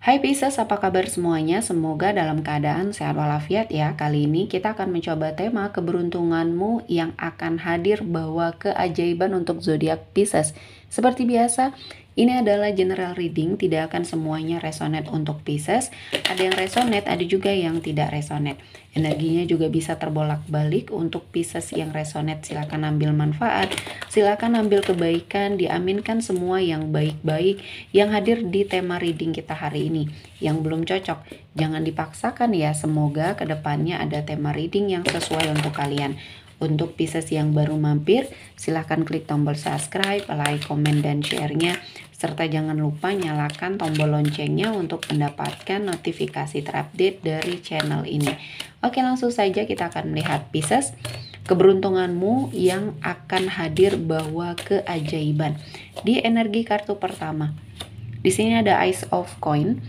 Hai Pisces, apa kabar semuanya? Semoga dalam keadaan sehat walafiat ya. Kali ini kita akan mencoba tema keberuntunganmu yang akan hadir bawa keajaiban untuk zodiak Pisces. Seperti biasa, ini adalah general reading, tidak akan semuanya resonate untuk Pisces. Ada yang resonate, ada juga yang tidak resonate. Energinya juga bisa terbolak-balik. Untuk Pisces yang resonate silakan ambil manfaat, silakan ambil kebaikan, diaminkan semua yang baik-baik yang hadir di tema reading kita hari ini. Yang belum cocok, jangan dipaksakan ya. Semoga kedepannya ada tema reading yang sesuai untuk kalian. Untuk Pisces yang baru mampir, silahkan klik tombol subscribe, like, komen, dan share-nya. Serta jangan lupa nyalakan tombol loncengnya untuk mendapatkan notifikasi terupdate dari channel ini. Oke, langsung saja kita akan melihat Pisces. Keberuntunganmu yang akan hadir bawa keajaiban. Di energi kartu pertama, di sini ada Ace of Coin.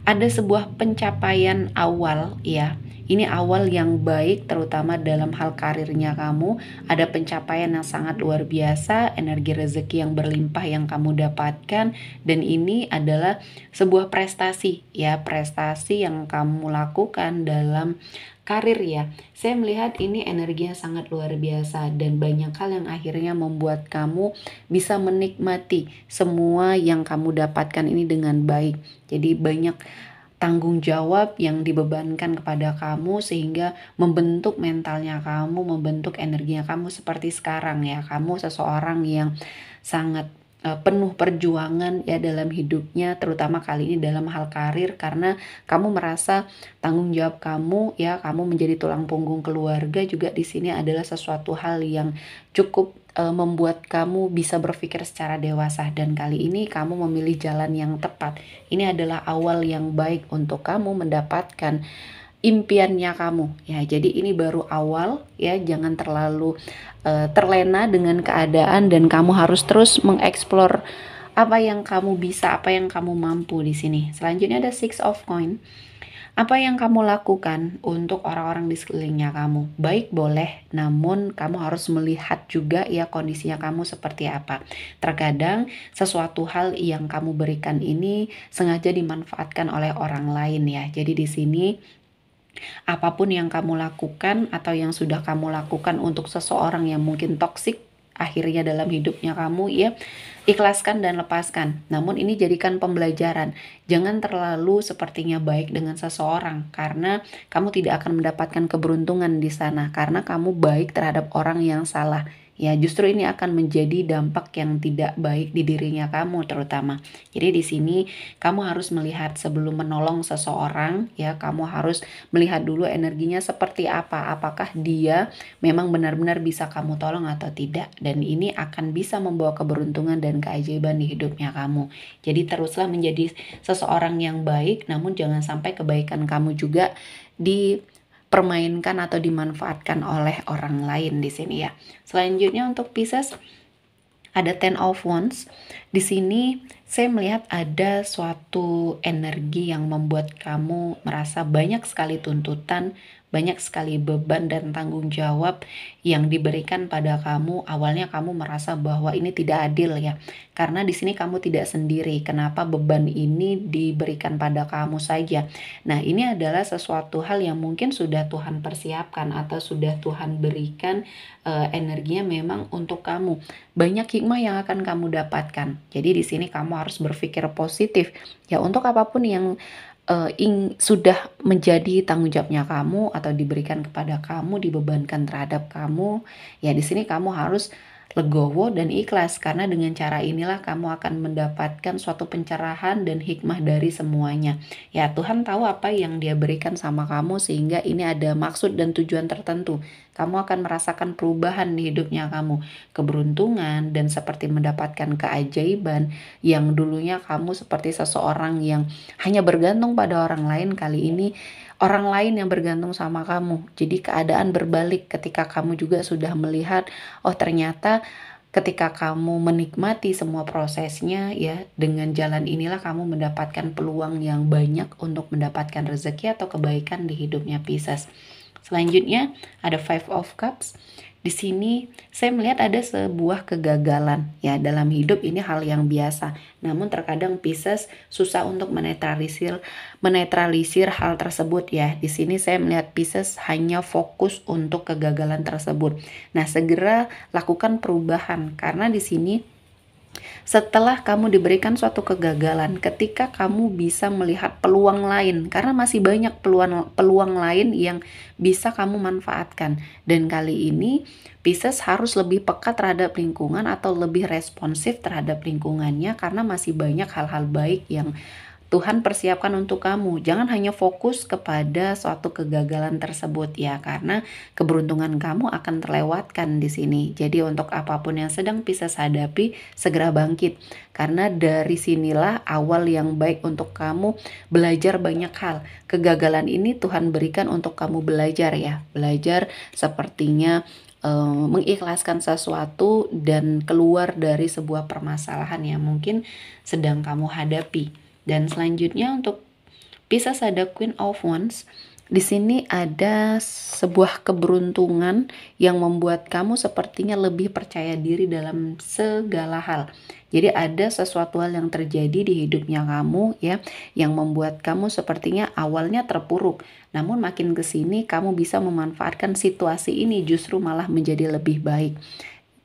Ada sebuah pencapaian awal ya. Ini awal yang baik terutama dalam hal karirnya kamu. Ada pencapaian yang sangat luar biasa, energi rezeki yang berlimpah yang kamu dapatkan. Dan ini adalah sebuah prestasi ya, prestasi yang kamu lakukan dalam karir ya. Saya melihat ini energinya sangat luar biasa dan banyak hal yang akhirnya membuat kamu bisa menikmati semua yang kamu dapatkan ini dengan baik. Jadi banyak tanggung jawab yang dibebankan kepada kamu sehingga membentuk mentalnya kamu, membentuk energinya kamu seperti sekarang ya. Kamu seseorang yang sangat penuh perjuangan ya dalam hidupnya, terutama kali ini dalam hal karir, karena kamu merasa tanggung jawab kamu ya, kamu menjadi tulang punggung keluarga juga di sini adalah sesuatu hal yang cukup membuat kamu bisa berpikir secara dewasa, dan kali ini kamu memilih jalan yang tepat. Ini adalah awal yang baik untuk kamu mendapatkan impiannya kamu ya. Jadi ini baru awal ya, jangan terlalu terlena dengan keadaan dan kamu harus terus mengeksplor apa yang kamu bisa, apa yang kamu mampu di sini. Selanjutnya ada Six of Coin. Apa yang kamu lakukan untuk orang-orang di sekelilingnya kamu? Baik boleh, namun kamu harus melihat juga ya kondisinya kamu seperti apa. Terkadang sesuatu hal yang kamu berikan ini sengaja dimanfaatkan oleh orang lain ya. Jadi di sini apapun yang kamu lakukan atau yang sudah kamu lakukan untuk seseorang yang mungkin toksik akhirnya dalam hidupnya kamu ya, ikhlaskan dan lepaskan. Namun ini jadikan pembelajaran. Jangan terlalu sepertinya baik dengan seseorang karena kamu tidak akan mendapatkan keberuntungan di sana karena kamu baik terhadap orang yang salah. Ya, justru ini akan menjadi dampak yang tidak baik di dirinya kamu terutama. Jadi di sini kamu harus melihat sebelum menolong seseorang ya, kamu harus melihat dulu energinya seperti apa. Apakah dia memang benar-benar bisa kamu tolong atau tidak. Dan ini akan bisa membawa keberuntungan dan keajaiban di hidupnya kamu. Jadi teruslah menjadi seseorang yang baik, namun jangan sampai kebaikan kamu juga dipermainkan atau dimanfaatkan oleh orang lain di sini ya. Selanjutnya untuk Pisces ada Ten of Wands. Di sini saya melihat ada suatu energi yang membuat kamu merasa banyak sekali tuntutan, banyak sekali beban dan tanggung jawab yang diberikan pada kamu. Awalnya kamu merasa bahwa ini tidak adil ya, karena di sini kamu tidak sendiri. Kenapa beban ini diberikan pada kamu saja? Nah, ini adalah sesuatu hal yang mungkin sudah Tuhan persiapkan atau sudah Tuhan berikan energinya memang untuk kamu. Banyak hikmah yang akan kamu dapatkan. Jadi di sini kamu harus berpikir positif ya, untuk apapun yang sudah menjadi tanggung jawabnya kamu atau diberikan kepada kamu, dibebankan terhadap kamu ya. Di sini kamu harus legowo dan ikhlas karena dengan cara inilah kamu akan mendapatkan suatu pencerahan dan hikmah dari semuanya ya. Tuhan tahu apa yang dia berikan sama kamu sehingga ini ada maksud dan tujuan tertentu. Kamu akan merasakan perubahan di hidupnya kamu, keberuntungan, dan seperti mendapatkan keajaiban. Yang dulunya kamu seperti seseorang yang hanya bergantung pada orang lain, kali ini orang lain yang bergantung sama kamu. Jadi keadaan berbalik ketika kamu juga sudah melihat, oh ternyata ketika kamu menikmati semua prosesnya ya, dengan jalan inilah kamu mendapatkan peluang yang banyak untuk mendapatkan rezeki atau kebaikan di hidupnya Pisces. Selanjutnya ada Five of Cups. Di sini saya melihat ada sebuah kegagalan ya dalam hidup, ini hal yang biasa. Namun terkadang Pisces susah untuk menetralisir hal tersebut ya. Di sini saya melihat Pisces hanya fokus untuk kegagalan tersebut. Nah, segera lakukan perubahan karena di sini setelah kamu diberikan suatu kegagalan, ketika kamu bisa melihat peluang lain, karena masih banyak peluang lain yang bisa kamu manfaatkan. Dan kali ini Pisces harus lebih peka terhadap lingkungan atau lebih responsif terhadap lingkungannya, karena masih banyak hal-hal baik yang Tuhan persiapkan untuk kamu. Jangan hanya fokus kepada suatu kegagalan tersebut ya, karena keberuntungan kamu akan terlewatkan di sini. Jadi untuk apapun yang sedang Pisces hadapi, segera bangkit. Karena dari sinilah awal yang baik untuk kamu belajar banyak hal. Kegagalan ini Tuhan berikan untuk kamu belajar ya. Belajar sepertinya mengikhlaskan sesuatu dan keluar dari sebuah permasalahan yang mungkin sedang kamu hadapi. Dan selanjutnya untuk Pisces ada Queen of Wands. Di sini ada sebuah keberuntungan yang membuat kamu sepertinya lebih percaya diri dalam segala hal. Jadi ada sesuatu hal yang terjadi di hidupnya kamu ya, yang membuat kamu sepertinya awalnya terpuruk. Namun makin ke sini kamu bisa memanfaatkan situasi ini justru malah menjadi lebih baik.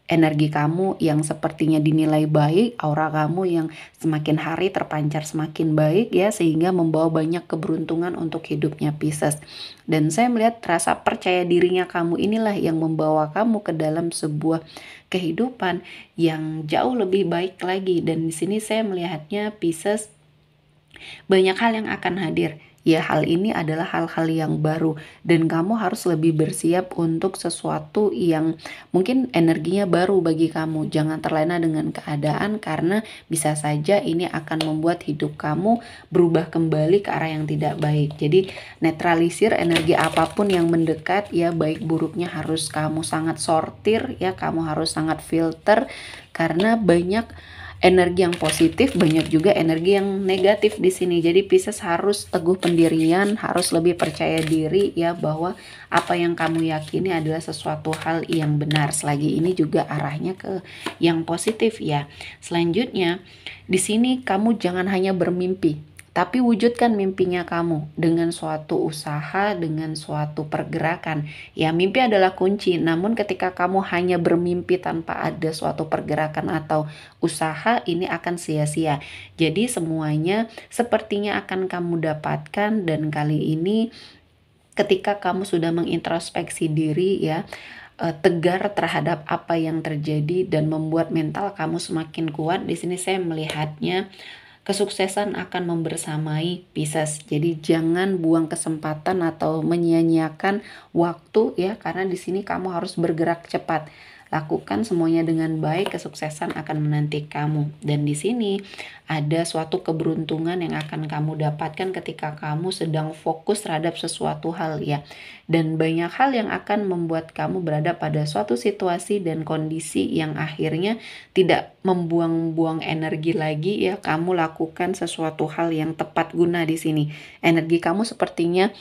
Energi kamu yang sepertinya dinilai baik, aura kamu yang semakin hari terpancar semakin baik ya, sehingga membawa banyak keberuntungan untuk hidupnya Pisces. Dan saya melihat rasa percaya dirinya kamu inilah yang membawa kamu ke dalam sebuah kehidupan yang jauh lebih baik lagi. Dan di sini saya melihatnya Pisces banyak hal yang akan hadir. Ya, hal ini adalah hal-hal yang baru dan kamu harus lebih bersiap untuk sesuatu yang mungkin energinya baru bagi kamu. Jangan terlena dengan keadaan karena bisa saja ini akan membuat hidup kamu berubah kembali ke arah yang tidak baik. Jadi netralisir energi apapun yang mendekat ya, baik buruknya harus kamu sangat sortir ya, kamu harus sangat filter karena banyak energi yang positif, banyak juga energi yang negatif di sini. Jadi Pisces harus teguh pendirian, harus lebih percaya diri ya, bahwa apa yang kamu yakini adalah sesuatu hal yang benar. Selagi ini juga arahnya ke yang positif ya. Selanjutnya, di sini kamu jangan hanya bermimpi, tapi wujudkan mimpinya kamu dengan suatu usaha, dengan suatu pergerakan. Ya, mimpi adalah kunci, namun ketika kamu hanya bermimpi tanpa ada suatu pergerakan atau usaha, ini akan sia-sia. Jadi semuanya sepertinya akan kamu dapatkan, dan kali ini ketika kamu sudah mengintrospeksi diri ya, tegar terhadap apa yang terjadi dan membuat mental kamu semakin kuat. Di sini saya melihatnya kesuksesan akan membersamai Pisces. Jadi jangan buang kesempatan atau menyia-nyiakan waktu ya, karena di sini kamu harus bergerak cepat. Lakukan semuanya dengan baik, kesuksesan akan menanti kamu. Dan di sini ada suatu keberuntungan yang akan kamu dapatkan ketika kamu sedang fokus terhadap sesuatu hal ya. Dan banyak hal yang akan membuat kamu berada pada suatu situasi dan kondisi yang akhirnya tidak membuang-buang energi lagi ya. Kamu lakukan sesuatu hal yang tepat guna di sini. Energi kamu sepertinya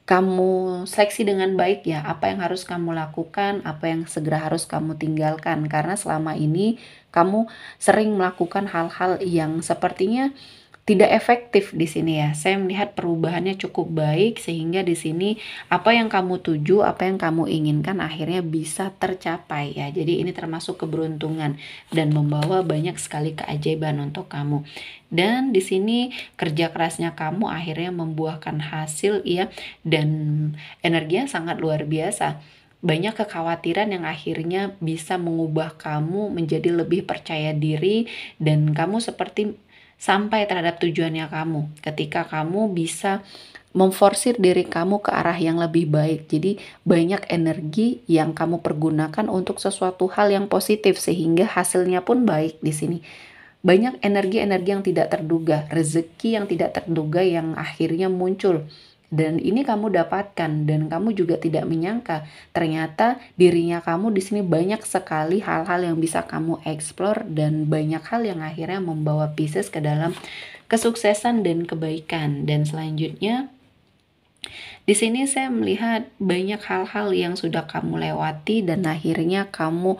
kamu seleksi dengan baik ya, apa yang harus kamu lakukan, apa yang segera harus kamu tinggalkan, karena selama ini kamu sering melakukan hal-hal yang sepertinya tidak efektif di sini ya. Saya melihat perubahannya cukup baik sehingga di sini apa yang kamu tuju, apa yang kamu inginkan akhirnya bisa tercapai ya. Jadi ini termasuk keberuntungan dan membawa banyak sekali keajaiban untuk kamu. Dan di sini kerja kerasnya kamu akhirnya membuahkan hasil ya, dan energinya sangat luar biasa. Banyak kekhawatiran yang akhirnya bisa mengubah kamu menjadi lebih percaya diri, dan kamu seperti sampai terhadap tujuannya kamu ketika kamu bisa memforsir diri kamu ke arah yang lebih baik. Jadi banyak energi yang kamu pergunakan untuk sesuatu hal yang positif sehingga hasilnya pun baik di sini. Banyak energi-energi yang tidak terduga, rezeki yang tidak terduga yang akhirnya muncul. Dan ini kamu dapatkan, dan kamu juga tidak menyangka ternyata dirinya kamu di sini banyak sekali hal-hal yang bisa kamu eksplor, dan banyak hal yang akhirnya membawa Pisces ke dalam kesuksesan dan kebaikan. Dan selanjutnya Di sini saya melihat banyak hal-hal yang sudah kamu lewati dan akhirnya kamu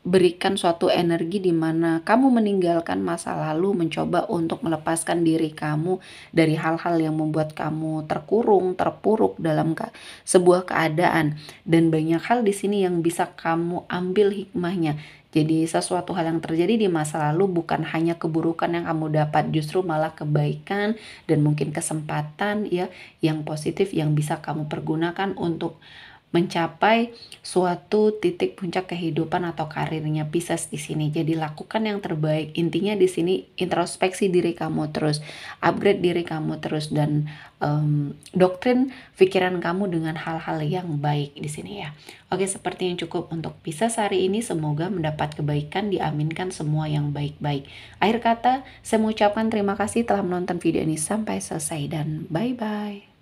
berikan suatu energi di mana kamu meninggalkan masa lalu, mencoba untuk melepaskan diri kamu dari hal-hal yang membuat kamu terkurung, terpuruk dalam sebuah keadaan. Dan banyak hal di sini yang bisa kamu ambil hikmahnya. Jadi sesuatu hal yang terjadi di masa lalu bukan hanya keburukan yang kamu dapat, justru malah kebaikan dan mungkin kesempatan ya yang positif yang bisa kamu pergunakan untuk mencapai suatu titik puncak kehidupan atau karirnya Pisces di sini. Jadi lakukan yang terbaik. Intinya di sini introspeksi diri kamu terus, upgrade diri kamu terus dan doktrin pikiran kamu dengan hal-hal yang baik di sini ya. Oke, seperti yang cukup untuk Pisces hari ini. Semoga mendapat kebaikan, diaminkan semua yang baik-baik. Akhir kata, saya mengucapkan terima kasih telah menonton video ini sampai selesai dan bye-bye.